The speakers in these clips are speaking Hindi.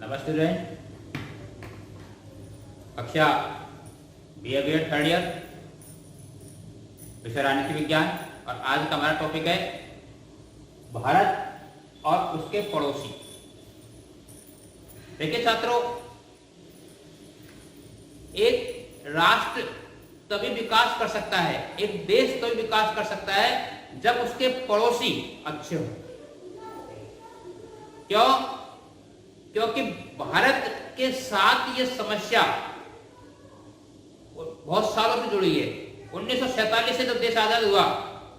नमस्ते स्टूडेंट, कक्षा बी.ए. थर्ड ईयर, विषय राजनीति विज्ञान। और आज का हमारा टॉपिक है भारत और उसके पड़ोसी। देखिए छात्रों, एक राष्ट्र तभी विकास कर सकता है, एक देश तभी विकास कर सकता है जब उसके पड़ोसी अच्छे हों। क्यों? क्योंकि भारत के साथ ये समस्या बहुत सालों से जुड़ी है। 1947 से जब देश आजाद हुआ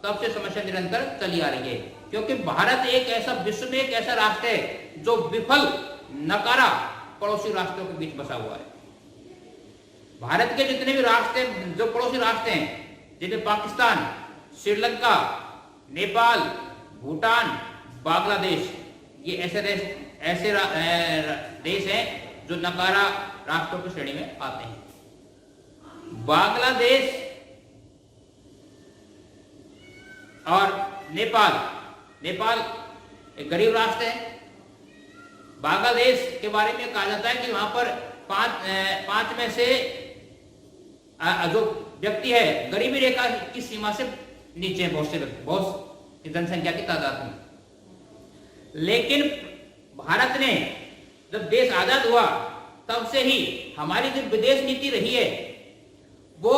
तब से समस्या निरंतर चली आ रही है, क्योंकि भारत एक ऐसा विश्व में एक ऐसा राष्ट्र है जो विफल नकारा पड़ोसी राष्ट्रों के बीच बसा हुआ है। भारत के जितने भी राष्ट्र हैं, जो पड़ोसी राष्ट्र हैं, जिनमें पाकिस्तान, श्रीलंका, नेपाल, भूटान, बांग्लादेश, ये ऐसे देश हैं जो नकारा राष्ट्रों की श्रेणी में आते हैं। बांग्लादेश और नेपाल एक गरीब राष्ट्र है। बांग्लादेश के बारे में कहा जाता है कि वहां पर पांच में से जो व्यक्ति है गरीबी रेखा की सीमा से नीचे है, बहुत जनसंख्या की तादाद में। लेकिन भारत ने जब देश आजाद हुआ तब से ही हमारी जो विदेश नीति रही है, वो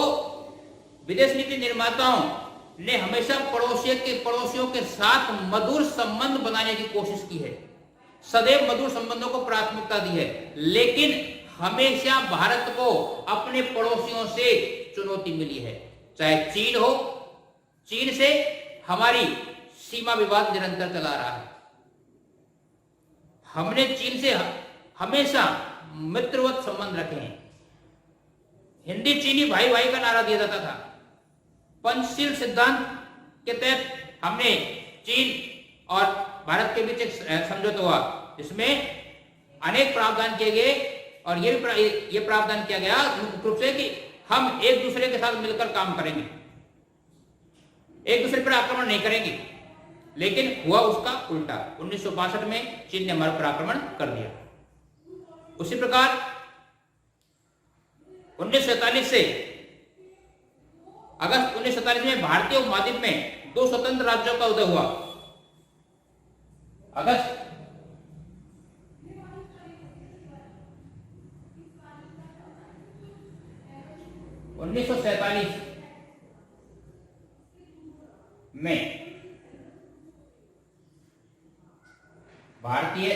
विदेश नीति निर्माताओं ने हमेशा पड़ोसियों के साथ मधुर संबंध बनाने की कोशिश की है, सदैव मधुर संबंधों को प्राथमिकता दी है। लेकिन हमेशा भारत को अपने पड़ोसियों से चुनौती मिली है, चाहे चीन हो। चीन से हमारी सीमा विवाद निरंतर चला रहा है। हमने चीन से हमेशा मित्रवत संबंध रखे हैं। हिंदी चीनी भाई भाई का नारा दिया जाता था। पंचशील सिद्धांत के तहत हमने चीन और भारत के बीच एक समझौता हुआ, जिसमें अनेक प्रावधान किए गए और ये प्रावधान किया गया मुख्य रूप से कि हम एक दूसरे के साथ मिलकर काम करेंगे, एक दूसरे पर आक्रमण नहीं करेंगे। लेकिन हुआ उसका उल्टा। 1962 में चीन ने हमारे पर आक्रमण कर दिया। उसी प्रकार 1947 से अगस्त 1947 में भारतीय उपमहाद्वीप में 2 स्वतंत्र राज्यों का उदय हुआ। अगस्त 1947 में भारतीय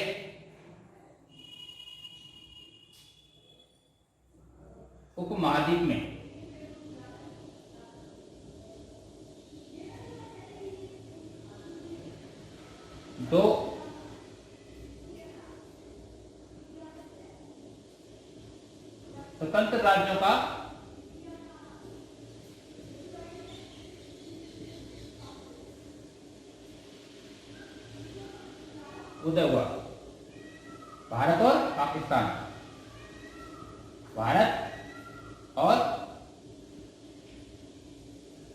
उपमहाद्वीप में दो स्वतंत्र राज्यों का उदय हुआ, भारत और पाकिस्तान। भारत और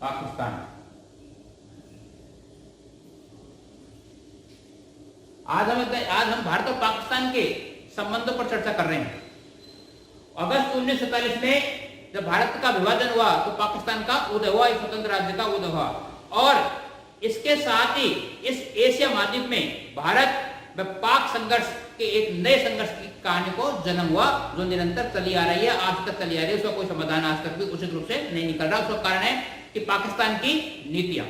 पाकिस्तान। आज हम भारत और पाकिस्तान के संबंधों पर चर्चा कर रहे हैं। अगस्त 1947 में जब भारत का विभाजन हुआ तो पाकिस्तान का उदय हुआ, एक स्वतंत्र राज्य का उदय हुआ। और इसके साथ ही इस एशिया महाद्वीप में भारत में पाक संघर्ष के एक नए संघर्ष की कहानी को जन्म हुआ, जो निरंतर चली आ रही है, आज तक चली आ रही है। उसका कोई समाधान आज तक भी उचित रूप से नहीं निकल रहा। उसका कारण है कि पाकिस्तान की नीतियां,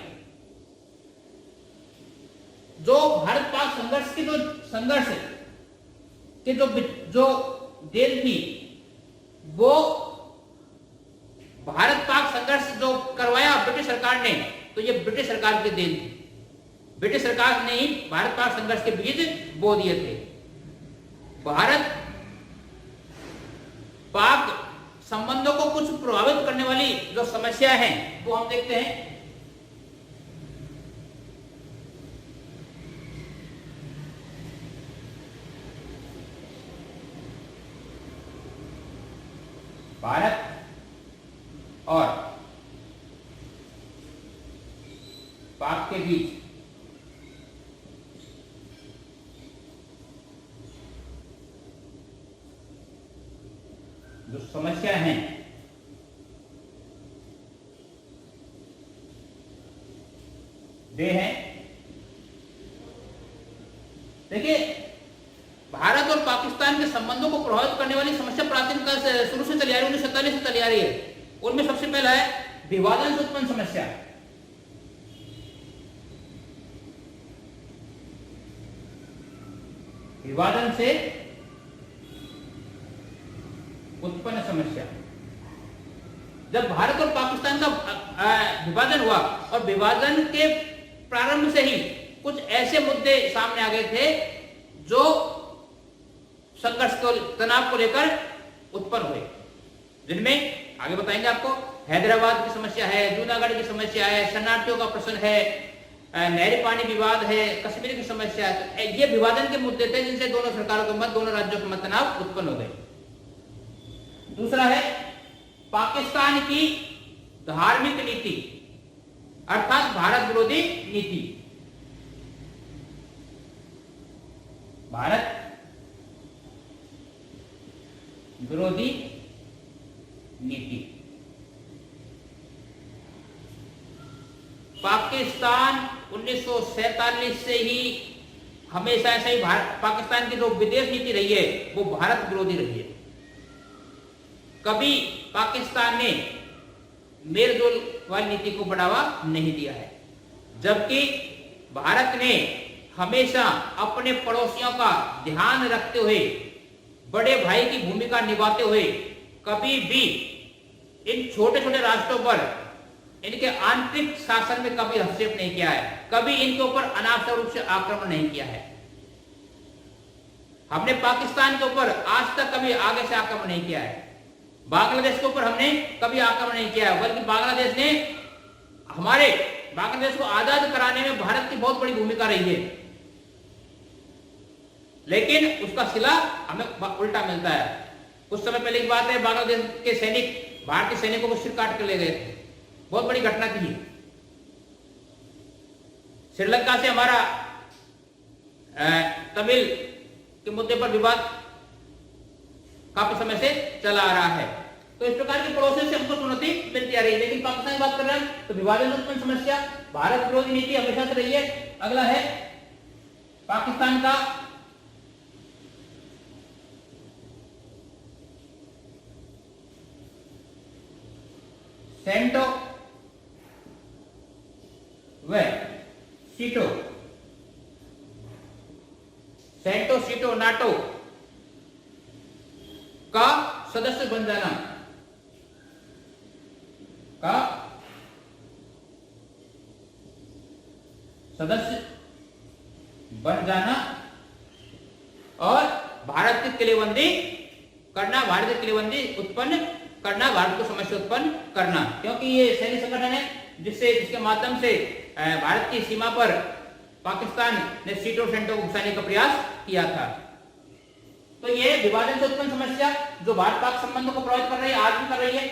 जो भारत पाक संघर्ष की जो देन थी, वो भारत पाक संघर्ष जो करवाया ब्रिटिश सरकार ने, तो ये ब्रिटिश सरकार की देन थी। ब्रिटिश सरकार ने ही भारत पाक संघर्ष के बीज बो दिए थे। भारत पाक संबंधों को कुछ प्रभावित करने वाली जो समस्या है वो हम देखते हैं। भारत और पाक के बीच वे हैं, देखिए भारत और पाकिस्तान के संबंधों को प्रभावित करने वाली समस्या प्राचीन काल से शुरू से चली आ रही है, 1947 से चली आ रही है। उनमें सबसे पहला है विभाजन से उत्पन्न समस्या। विभाजन से उत्पन्न समस्या। जब भारत और पाकिस्तान का विभाजन हुआ और विभाजन के प्रारंभ से ही कुछ ऐसे मुद्दे सामने आ गए थे जो संघर्ष को, तनाव को लेकर उत्पन्न हुए, जिनमें आगे बताएंगे आपको हैदराबाद की समस्या है, जूनागढ़ की समस्या है, शरणार्थियों का प्रश्न है, नहरी पानी विवाद है, कश्मीर की समस्या है। ये विभाजन के मुद्दे थे जिनसे दोनों सरकारों के मध्य, दोनों राज्यों के मध्य तनाव उत्पन्न हो गए। दूसरा है पाकिस्तान की धार्मिक नीति अर्थात भारत विरोधी नीति। भारत विरोधी नीति। पाकिस्तान 1947 से ही हमेशा ऐसा ही पाकिस्तान की जो विदेश नीति रही है वो भारत विरोधी रही है। कभी पाकिस्तान ने मेलजोल वाली नीति को बढ़ावा नहीं दिया है, जबकि भारत ने हमेशा अपने पड़ोसियों का ध्यान रखते हुए, बड़े भाई की भूमिका निभाते हुए कभी भी इन छोटे छोटे राष्ट्रों पर इनके आंतरिक शासन में कभी हस्तक्षेप नहीं किया है, कभी इनके ऊपर अनावश्यक रूप से आक्रमण नहीं किया है। हमने पाकिस्तान के ऊपर आज तक कभी आगे से आक्रमण नहीं किया है, बांग्लादेश के ऊपर हमने कभी आक्रमण नहीं किया है, बल्कि बांग्लादेश ने बांग्लादेश को आजाद कराने में भारत की बहुत बड़ी भूमिका रही है, लेकिन उसका सिला हमें उल्टा मिलता है। कुछ समय पहले की बात है, बांग्लादेश के सैनिक भारतीय सैनिकों को सिर काट कर ले गए थे, बहुत बड़ी घटना थी। श्रीलंका से हमारा तमिल के मुद्दे पर विवाद काफी समय से चला आ रहा है। तो इस प्रकार के पड़ोसियों से हमको चुनौती मिलती आ रही है, लेकिन पाकिस्तान की बात कर रहे हैं तो विभाजन उत्पन्न समस्या, भारत विरोधी नीति हमेशा से रही है। अगला है पाकिस्तान का सेंटो व सीटो, सेंटो सीटो नाटो का सदस्य बन जाना, का सदस्य बन जाना और भारत की किलेबंदी करना, भारत की किलेबंदी उत्पन्न करना, भारत को समस्या उत्पन्न करना, क्योंकि ये सैन्य संगठन है जिसके माध्यम से भारत की सीमा पर पाकिस्तान ने सीटो सेंटो को घुसाने का प्रयास किया था। तो ये विभाजन से उत्पन्न समस्या जो भारत पाक संबंधों को प्रभावित कर रही है, आज भी कर रही है।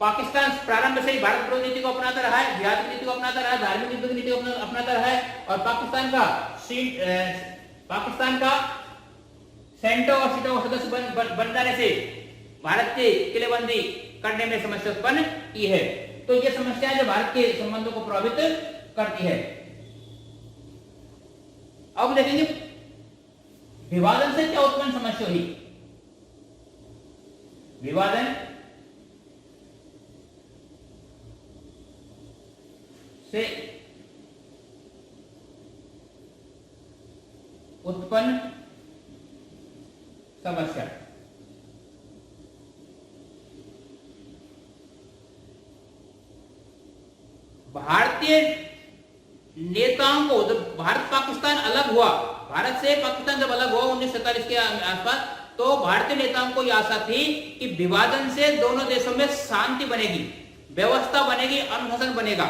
पाकिस्तान प्रारंभ से ही भारत विरोधी नीति को अपनाता रहा है, जिहादी नीति को अपनाता रहा है, धार्मिक नीति को अपनाता रहा है, और पाकिस्तान का सेंटो और सीटो सदस्य बन जाने से भारत की किलेबंदी करने में समस्या उत्पन्न की है। तो ये समस्याएं जो भारत के संबंधों को प्रभावित करती है। अब देखेंगे विभाजन से क्या उत्पन्न समस्या हुई। विभाजन से उत्पन्न समस्या, भारतीय नेताओं को, जब भारत पाकिस्तान अलग हुआ, भारत से पाकिस्तान जब अलग हुआ 1947 के आसपास, तो भारतीय नेताओं को यह आशा थी कि विभाजन से दोनों देशों में शांति बनेगी, व्यवस्था बनेगी, अनुशासन बनेगा,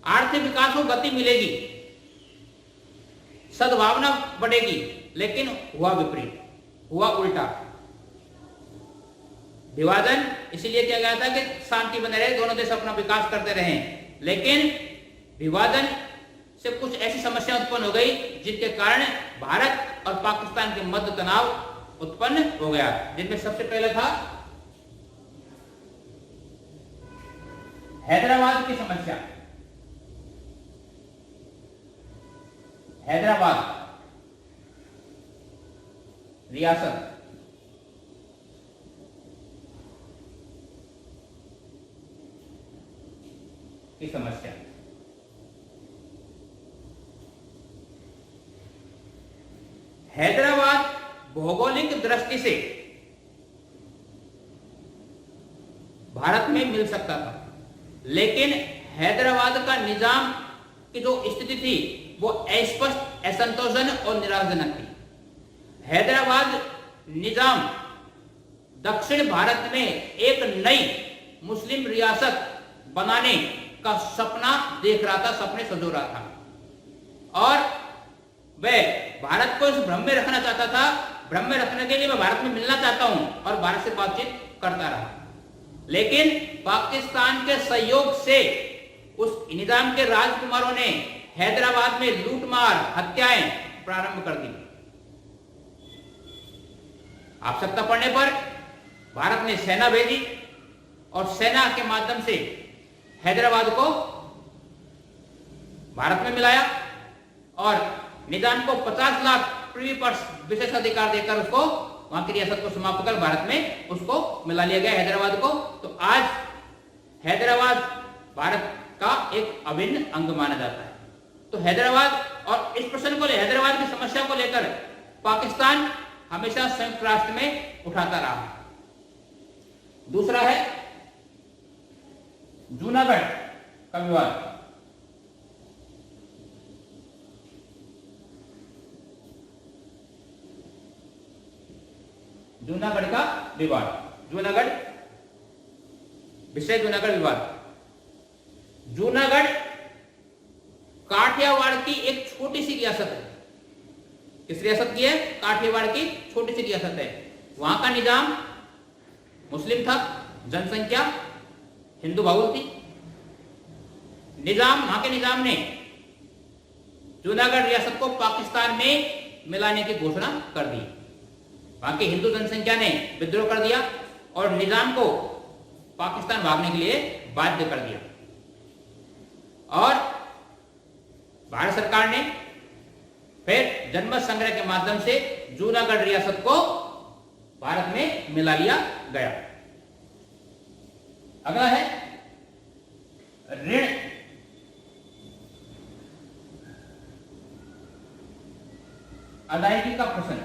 आर्थिक विकास को गति मिलेगी, सद्भावना बढ़ेगी। लेकिन हुआ विपरीत, हुआ उल्टा। विभाजन इसलिए किया गया था कि शांति बने रहे, दोनों देश अपना विकास करते रहें, लेकिन विभाजन से कुछ ऐसी समस्या उत्पन्न हो गई जिनके कारण भारत और पाकिस्तान के मध्य तनाव उत्पन्न हो गया, जिनमें सबसे पहले था हैदराबाद की समस्या। हैदराबाद रियासत की समस्या। हैदराबाद भौगोलिक दृष्टि से भारत में मिल सकता था, लेकिन हैदराबाद का निजाम की जो स्थिति थी वो अस्पष्ट, असंतोषजनक और निराशजनक थी। हैदराबाद निजाम दक्षिण भारत में एक नई मुस्लिम रियासत बनाने का सपना देख रहा था, सपने सजो रहा था, और वह भारत को इस भ्रम में रखना चाहता था। भ्रम में रखने के लिए मैं भारत में मिलना चाहता हूं और भारत से बातचीत करता रहा, लेकिन पाकिस्तान के सहयोग से उस निजाम के राजकुमारों ने हैदराबाद में लूटमार, हत्याएं प्रारंभ कर दी। आवश्यकता पड़ने पर भारत ने सेना भेजी और सेना के माध्यम से हैदराबाद को भारत में मिलाया और निजाम को 50 लाख पृथ्वी पर विशेषाधिकार देकर उसको वहां की रियासत को समाप्त कर भारत में उसको मिला लिया गया, हैदराबाद को। तो आज हैदराबाद भारत का एक अभिन्न अंग माना जाता है। तो हैदराबाद और इस प्रश्न को हैदराबाद की समस्या को लेकर पाकिस्तान हमेशा संयुक्त राष्ट्र में उठाता रहा। दूसरा है जूनागढ़ का विवाद। जूनागढ़ का विवाद, जूनागढ़ विषय, जूनागढ़ विवाद। जूनागढ़ काठियावाड़ की एक छोटी सी रियासत है। किस रियासत की है? काठियावाड़ की छोटी सी रियासत है। वहां का निजाम मुस्लिम था, जनसंख्या हिंदू बहुल थी। वहां के निजाम ने जूनागढ़ रियासत को पाकिस्तान में मिलाने की घोषणा कर दी। वहां की हिंदू जनसंख्या ने विद्रोह कर दिया और निजाम को पाकिस्तान भागने के लिए बाध्य कर दिया, और भारत सरकार ने फिर जनमत संग्रह के माध्यम से जूनागढ़ रियासत को भारत में मिला लिया गया। अगला है ऋण। अदायगी का प्रश्न।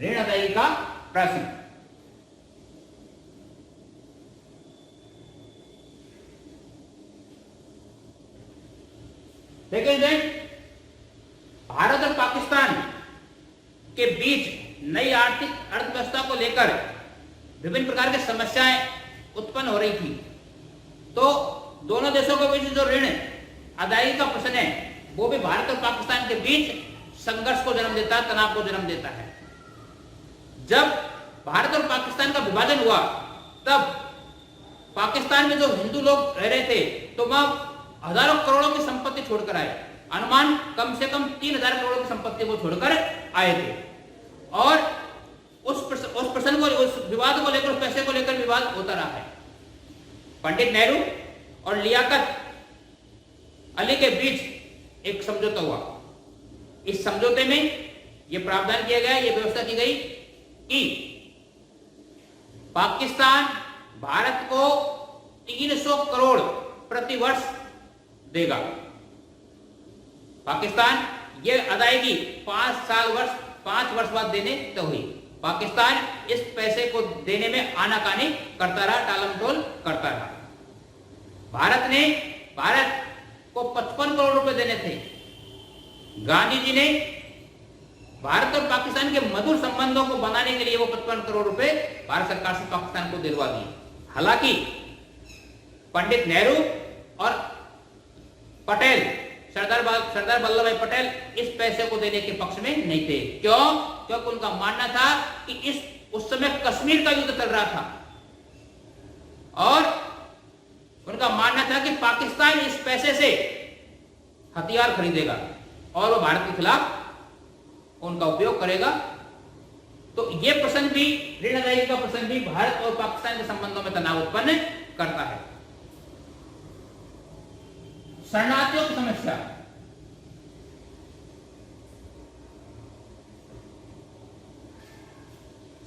ऋण अदायगी का प्रश्न। देखिए, भारत और पाकिस्तान के बीच नई आर्थिक अर्थव्यवस्था को लेकर विभिन्न प्रकार की समस्याएं उत्पन्न हो रही थी। तो दोनों देशों के बीच जो ऋण अदायगी का प्रश्न है वो भी भारत और पाकिस्तान के बीच संघर्ष को जन्म देता है, तनाव को जन्म देता है। जब भारत और पाकिस्तान का विभाजन हुआ तब पाकिस्तान में जो हिंदू लोग रह रहे थे तो वहां हजारों करोड़ों की संपत्ति छोड़कर आए। अनुमान कम से कम 3000 करोड़ की संपत्ति को छोड़कर आए थे, और उस प्रश्न को, उस विवाद को लेकर, पैसे को लेकर विवाद होता रहा है। पंडित नेहरू और लियाकत अली के बीच एक समझौता हुआ। इस समझौते में यह प्रावधान किया गया, यह व्यवस्था की गई कि पाकिस्तान भारत को 300 करोड़ प्रति वर्ष देगा। पाकिस्तान यह अदायगी 5 वर्ष बाद देने तो हुई। पाकिस्तान इस पैसे को देने में आनाकानी करता रहा, टालमटोल करता रहा। भारत को 55 करोड़ रुपए देने थे। गांधी जी ने भारत और पाकिस्तान के मधुर संबंधों को बनाने के लिए वो 55 करोड़ रुपए भारत सरकार से पाकिस्तान को दिलवा दिए। हालांकि पंडित नेहरू और पटेल, सरदार वल्लभ भाई पटेल इस पैसे को देने के पक्ष में नहीं थे। क्यों? क्योंकि उनका मानना था कि उस समय कश्मीर का युद्ध चल रहा था और उनका मानना था कि पाकिस्तान इस पैसे से हथियार खरीदेगा और वो भारत के खिलाफ उनका उपयोग करेगा। तो ये प्रश्न भी, ऋण अदायगी का प्रश्न भी भारत और पाकिस्तान के संबंधों में तनाव उत्पन्न करता है। शरणार्थियों की समस्या,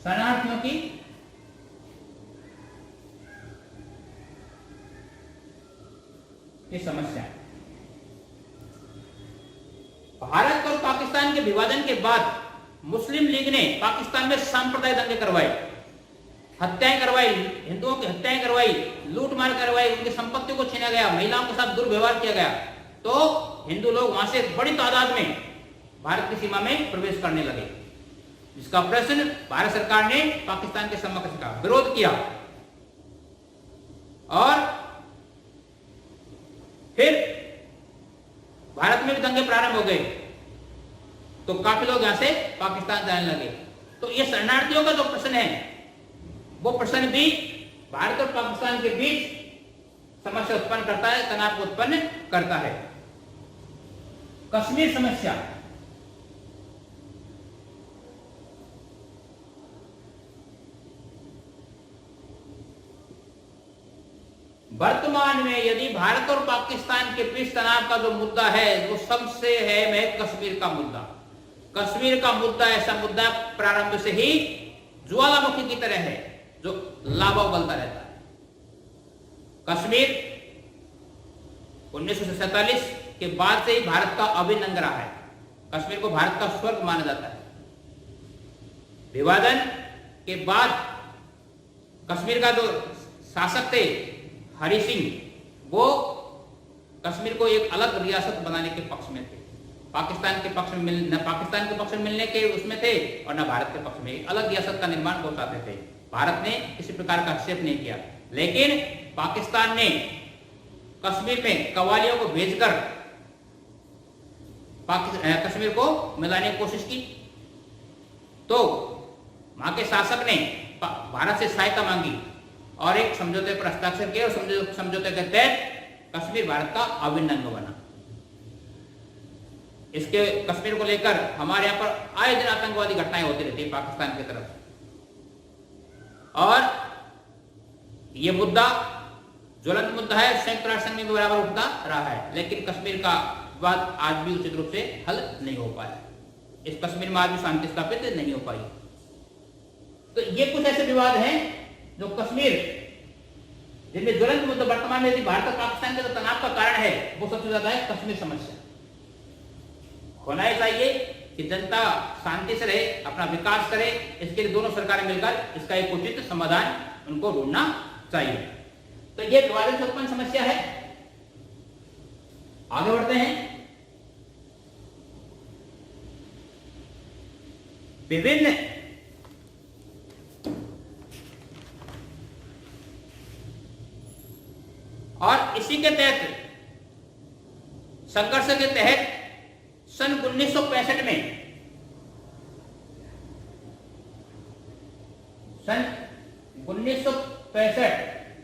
शरणार्थियों की समस्या। भारत और पाकिस्तान के विभाजन के बाद मुस्लिम लीग ने पाकिस्तान में सांप्रदायिक दंगे करवाए, हत्याएं करवाई, हिंदुओं की हत्याएं करवाई, लूटमार करवाई, उनकी संपत्तियों को छीना गया, महिलाओं के साथ दुर्व्यवहार किया गया। तो हिंदू लोग वहां से बड़ी तादाद में भारत की सीमा में प्रवेश करने लगे, जिसका प्रश्न भारत सरकार ने पाकिस्तान के समक्ष का विरोध किया। और फिर भारत में भी दंगे प्रारंभ हो गए, तो काफी लोग यहां से पाकिस्तान जाने लगे। तो ये शरणार्थियों का जो प्रश्न है, वो प्रश्न भी भारत और पाकिस्तान के बीच समस्या उत्पन्न करता है, तनाव को उत्पन्न करता है। कश्मीर समस्या, वर्तमान में यदि भारत और पाकिस्तान के बीच तनाव का जो मुद्दा है वो सबसे अहम है कश्मीर का मुद्दा। कश्मीर का मुद्दा ऐसा मुद्दा प्रारंभ से ही ज्वालामुखी की तरह है जो लावा उगलता रहता है। कश्मीर 1947 के बाद से ही भारत का अभिन्न अंग रहा है। कश्मीर को भारत का स्वर्ग माना जाता है। विभाजन के बाद कश्मीर का जो शासक थे हरि सिंह, वो कश्मीर को एक अलग रियासत बनाने के पक्ष में थे। पाकिस्तान के पक्ष में न पाकिस्तान के पक्ष में मिलने के उसमें थे और न भारत के पक्ष में। एक अलग रियासत का निर्माण वो चाहते थे। भारत ने किसी प्रकार का हस्तक्षेप नहीं किया, लेकिन पाकिस्तान ने कश्मीर में कव्वालियों को भेजकर कश्मीर को मिलाने की कोशिश की। तो वहां के शासक ने भारत से सहायता मांगी और एक समझौते पर हस्ताक्षर किए और समझौते के तहत कश्मीर भारत का अभिन्न अंग बना। इसके कश्मीर को लेकर हमारे यहाँ पर आए दिन आतंकवादी घटनाएं होती रहती है पाकिस्तान की तरफ से, और ये मुद्दा ज्वलंत मुद्दा है। संयुक्त राष्ट्र संघ में भी बराबर उठता रहा है, लेकिन कश्मीर का विवाद आज भी उचित रूप से हल नहीं हो पाया। इस कश्मीर में आज भी शांति स्थापित नहीं हो पाई। तो ये कुछ ऐसे विवाद हैं जो कश्मीर जिनमें ज्वलंत मुद्दा वर्तमान में यदि भारत और पाकिस्तान के जो तनाव का कारण है वो सबसे ज्यादा है कश्मीर समस्या। होना ही चाहिए कि जनता शांति से रहे, अपना विकास करे, इसके लिए दोनों सरकारें मिलकर इसका एक उचित समाधान उनको ढूंढना चाहिए। तो ये विवादित उत्पन्न समस्या है। आगे बढ़ते हैं। विभिन्न और इसी के तहत संघर्ष के तहत सन 1965 में सन 1965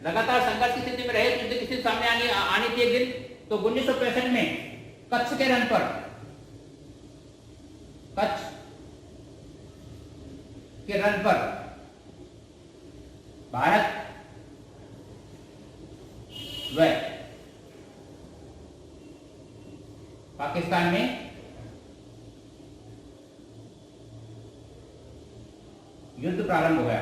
लगातार संघर्ष की स्थिति में रहे, युद्ध की स्थिति सामने आनी थी एक दिन। तो 1965 में कच्छ के रण पर भारत व पाकिस्तान में युद्ध प्रारंभ हो गया।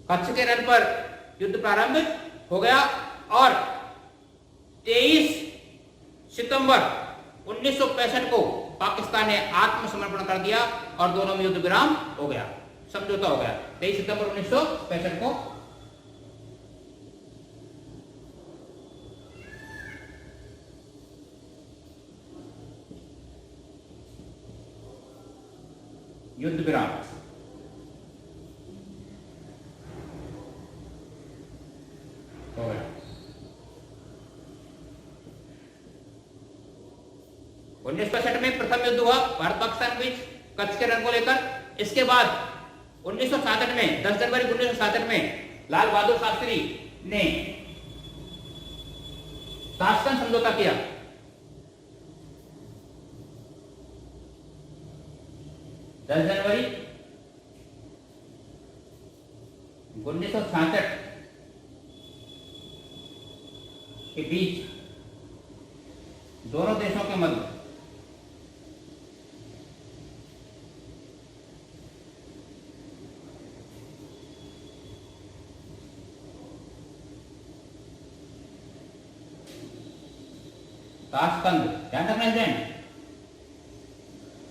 कच्छ के रण पर युद्ध प्रारंभ हो गया और 23 सितंबर 1965 को पाकिस्तान ने आत्मसमर्पण कर दिया और दोनों में युद्ध विराम हो गया, समझौता हो गया। 23 सितंबर 1965 को युद्ध विराम। हो गया। 1965 में प्रथम युद्ध हुआ भारत पाकिस्तान के बीच कच्छ के रण को लेकर। इसके बाद 1967 में 10 जनवरी 1967 में लाल बहादुर शास्त्री ने ताशकंद समझौता किया। जनवरी के बीच, दोनों देशों के मध्य ताशकंद, ध्यान रखना स्टूडेंट,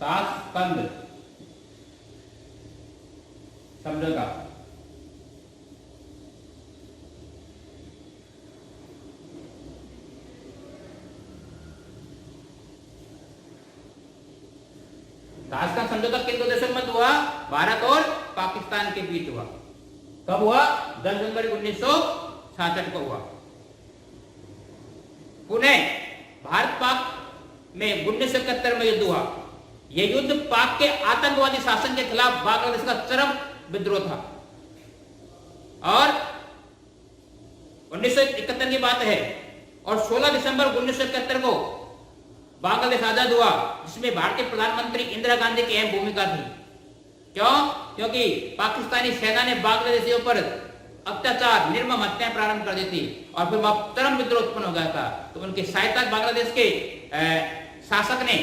ताशकंद समझौता। ताशकंद समझौता किन दो देशों में हुआ? भारत और पाकिस्तान के बीच हुआ। कब हुआ? 10 जनवरी 1966 को हुआ। पुणे भारत पाक में 1971 में युद्ध हुआ। यह युद्ध पाक के आतंकवादी शासन के खिलाफ बांग्लादेश का चरम विद्रोह था। और 1971 की बात है, और 16 दिसंबर 1971 को बांग्लादेश आजाद हुआ, जिसमें भारतीय प्रधानमंत्री इंदिरा गांधी की अहम भूमिका थी। क्यों? क्योंकि पाकिस्तानी सेना ने बांग्लादेशियों पर अत्याचार, निर्मम हत्याएं प्रारंभ कर दी थी और फिर वहां चरम विद्रोह उत्पन्न हो गया था। तो उनकी सहायता बांग्लादेश के शासक ने,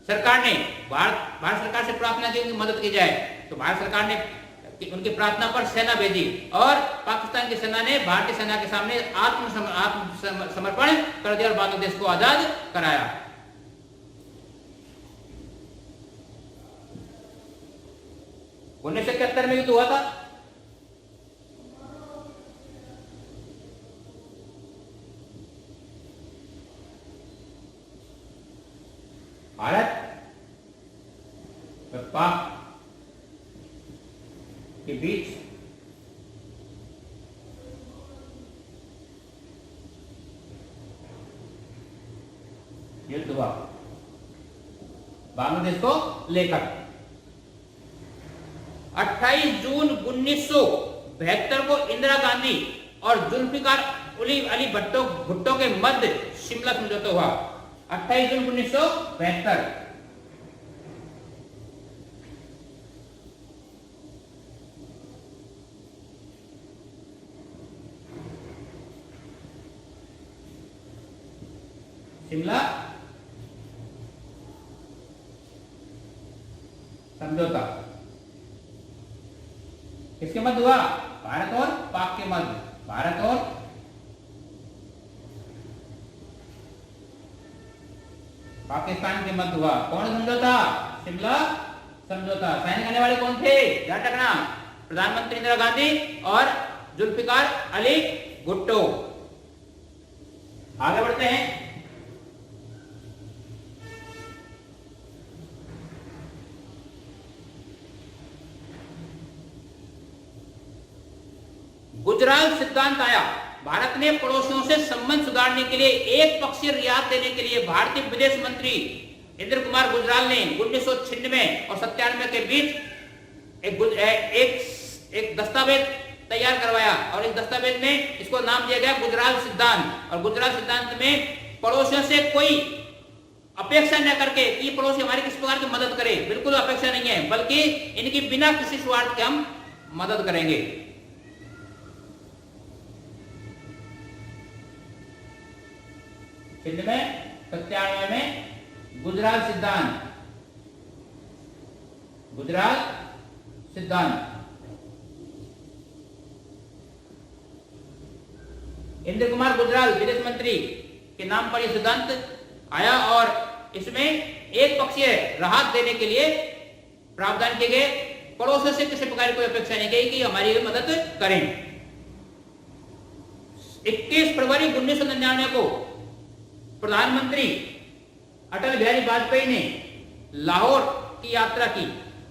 सरकार ने भारत सरकार से प्रार्थना की उनकी मदद की जाए। तो भारत सरकार ने उनकी प्रार्थना पर सेना भेजी और पाकिस्तान की सेना ने भारतीय सेना के सामने आत्मसमर्पण कर दिया और बांग्लादेश को आजाद कराया। उन्नीस सौ 71 में युद्ध हुआ था। भारत और पाक के बीच युद्ध हुआ बांग्लादेश को लेकर। 28 जून 1972 को इंदिरा गांधी और जुल्फिकार अली भुट्टो के मध्य शिमला समझौता हुआ। 28 जून 1972। शिमला समझौता किसके मध्य हुआ? भारत और पाक के मध्य। भारत और पाकिस्तान के मध्य हुआ। कौन समझौता? शिमला समझौता। साइन करने वाले कौन थे? ध्यान रखना, प्रधानमंत्री इंदिरा गांधी और जुल्फिकार अली भुट्टो। आगे बढ़ते हैं। गुजराल सिद्धांत आया। भारत ने पड़ोसियों से संबंध सुधारने के लिए एक पक्षीय रियायत देने के लिए भारतीय विदेश मंत्री इंद्र कुमार गुजराल ने 1996 और 97 के बीच एक दस्तावेज तैयार करवाया और इस दस्तावेज में इसको नाम दिया गया गुजराल सिद्धांत। और गुजराल सिद्धांत में पड़ोसियों से कोई अपेक्षा न करके कि पड़ोसी हमारी किस प्रकार की मदद करे, बिल्कुल अपेक्षा नहीं है, बल्कि इनकी बिना किसी स्वार्थ के हम मदद करेंगे। में 97 में गुजराल सिद्धांत, गुजराल सिद्धांत इंद्र कुमार गुजराल विदेश मंत्री के नाम पर यह सिद्धांत आया और इसमें एक पक्षीय राहत देने के लिए प्रावधान किए गए। पड़ोसियों से किसी प्रकार की कोई अपेक्षा नहीं की कि हमारी मदद करें। 21 फरवरी 1999 को प्रधानमंत्री अटल बिहारी वाजपेयी ने लाहौर की यात्रा की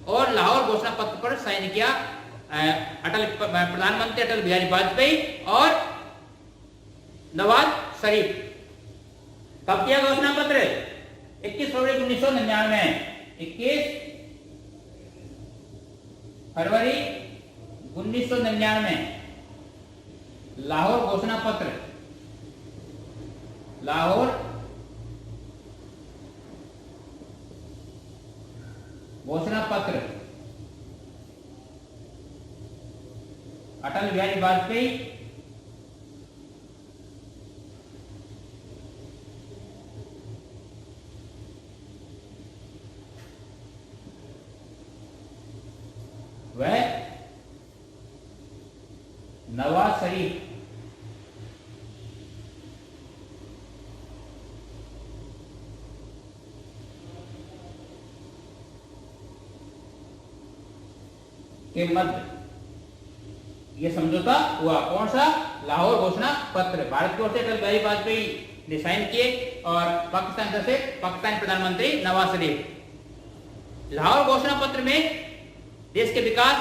और लाहौर घोषणा पत्र पर साइन किया। प्रधानमंत्री अटल बिहारी वाजपेयी और नवाज शरीफ। कब किया घोषणा पत्र? 21 फरवरी 1999। 21 फरवरी 1999 लाहौर घोषणा पत्र, लाहौर घोषणा पत्र अटल बिहारी वाजपेयी नवाज शरीफ के मध्य ये समझौता हुआ। कौन सा? लाहौर घोषणा पत्र। भारत की ओर से अटल बिहारी वाजपेयी ने साइन किए और पाकिस्तान की से पाकिस्तानी प्रधानमंत्री नवाज शरीफ। लाहौर घोषणा पत्र में देश के विकास,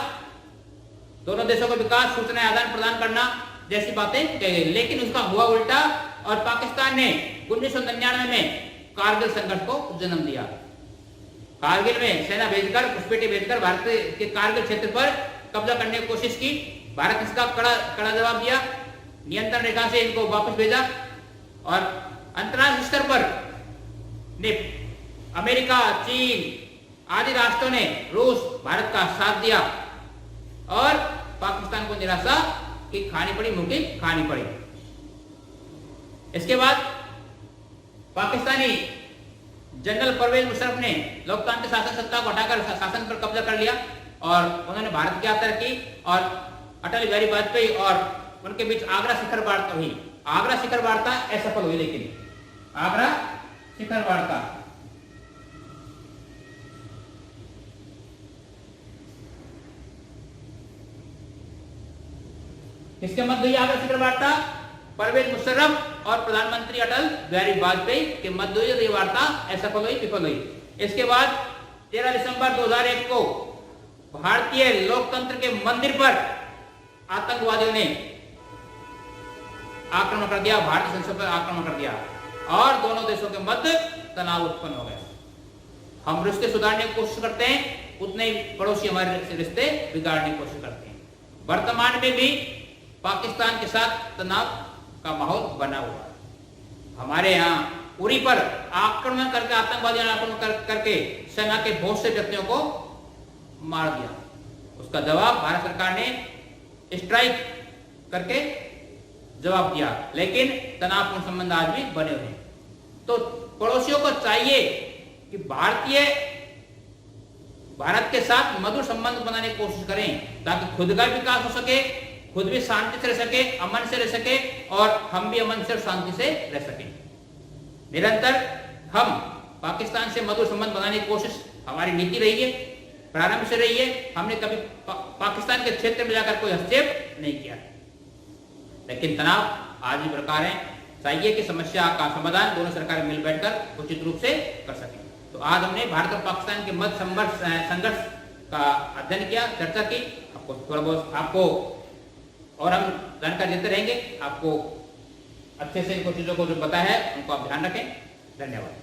दोनों देशों का विकास, सूचना आदान प्रदान करना जैसी बातें कही गई, लेकिन उसका हुआ उल्टा और पाकिस्तान ने 1999 में कारगिल संघर्ष को जन्म दिया। कारगिल में सेना भेजकर, घुसपैठे भेजकर भारत के कारगिल क्षेत्र पर कब्जा करने की कोशिश की। भारत इसका कड़ा जवाब दिया, नियंत्रण रेखा से इनको वापस भेजा और अंतर्राष्ट्रीय स्तर पर ने अमेरिका, चीन आदि राष्ट्रों ने, रूस, भारत का साथ दिया और पाकिस्तान को निराशा की खानी पड़ी, मुंह की खानी पड़ी। इसके बाद पाकिस्तानी जनरल परवेज मुशर्रफ ने लोकतांत्रिक शासन सत्ता को हटाकर शासन पर कब्जा कर लिया और उन्होंने भारत की यात्रा की और अटल बिहारी वाजपेयी और उनके बीच आगरा शिखर वार्ता हुई। आगरा शिखर वार्ता असफल हुई, लेकिन आगरा शिखर वार्ता किसके मध्य हुई? आगरा शिखर वार्ता परवेज मुशर्रफ और प्रधानमंत्री अटल बिहारी वाजपेयी के मध्य हुई। ये वार्ता असफल हुई, विफल हुई। इसके बाद 13 दिसंबर 2001 को भारतीय लोकतंत्र के मंदिर पर आतंकवादियों ने आक्रमण कर दिया, भारतीय संसद पर आक्रमण कर दिया और दोनों देशों के मध्य तनाव उत्पन्न हो गया। हम रिश्ते सुधारने की कोशिश करते हैं, उतने ही पड़ोसी हमारे रिश्ते बिगाड़ने की कोशिश करते हैं। वर्तमान में भी पाकिस्तान के साथ तनाव का माहौल बना हुआ है। हमारे यहाँ उरी पर आक्रमण करके, आतंकवादियों ने आक्रमण करके सेना के बहुत से व्यक्तियों को मार दिया। उसका जवाब भारत सरकार ने स्ट्राइक करके जवाब दिया, लेकिन तनावपूर्ण संबंध आज भी बने हुए हैं। तो पड़ोसियों को चाहिए कि भारत के साथ मधुर संबंध बनाने की कोशिश करें ताकि खुद का विकास हो सके, खुद भी शांति से रह सके, अमन से रह सके और हम भी अमन से और शांति से रह सके। निरंतर हम पाकिस्तान से मधुर संबंध बनाने की कोशिश हमारी नीति रही है, प्रारंभ से रही है। हमने कभी पाकिस्तान के क्षेत्र में जाकर कोई हस्तक्षेप नहीं किया, लेकिन तनाव आज भी बरकरार है। चाहिए कि समस्या का समाधान दोनों सरकारें मिल बैठकर उचित रूप से कर सकें। तो आज हमने भारत और पाकिस्तान के मध्य संघर्ष का अध्ययन किया, चर्चा की। आपको थोड़ा बहुत आपको और हम जानकारी देते रहेंगे। आपको अच्छे से इन चीजों को जो बताया है उनको आप ध्यान रखें। धन्यवाद।